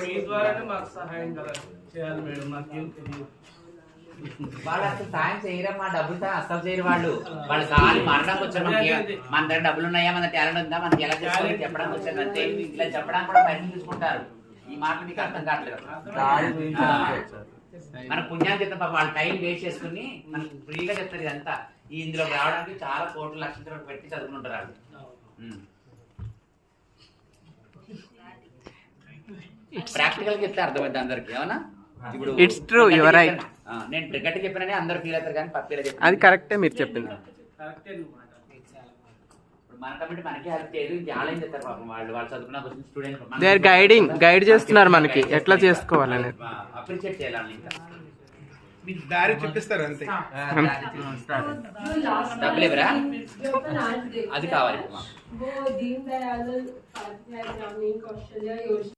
మీ ద్వారానే మాకు సహాయం చేయాలి మేడం, మాకేం తెలియదు. వాళ్ళు అసలు సాయం చేయరమ్మా, డబ్బులతో అసలు చేయరు వాళ్ళు. వాళ్ళు కావాలి మారడానికి వచ్చారు. మన దగ్గర డబ్బులు ఉన్నాయా, మన టాలెంట్ ఉందా, మనకి ఎలా చేసుకోవాలి చెప్పడానికి వచ్చారు అంతే. ఇలా చెప్పడానికి కూడా ప్రయత్నం తీసుకుంటారు. ఈ మాటలు మీకు అర్థం కావట్లేదు. మన పుణ్యాన్ని చెప్తాం పాప, వాళ్ళ టైం వేస్ట్ చేసుకుని మనకు ఫ్రీగా చెప్తారు ఇదంతా. ఇందులో రావడానికి చాలా కోట్ల లక్షలు పెట్టి చదువుకుంటారు వాళ్ళు. ప్రాక్టికల్ చెప్తే అర్థమైంది అందరికి. ఏమన్నా ఇప్పుడు ఇట్స్ ట్రూ, యువర్ రైట్. నేను క్రికెట్ చెప్పినని అందరు ఫీల్ అవుతారు కానీ పప్పిలా చెప్పి అది కరెక్టే మీరు చెప్పింది. ఇప్పుడు మన కమిటీ మనకి హెల్ప్ చేయదు, ఇంకా ఆలయం చేస్తారు పాపం. వాళ్ళు చదువుకున్న స్టూడెంట్ దే ఆర్ గైడ్ చేస్తున్నారు మనకి ఎట్లా చేసుకోవాలని. అప్రిషియేట్ చేయాలి. ఇంకా మీకు దారి చూపిస్తారు అంతే. డబ్బులు ఇవ్వరా, అది కావాలి.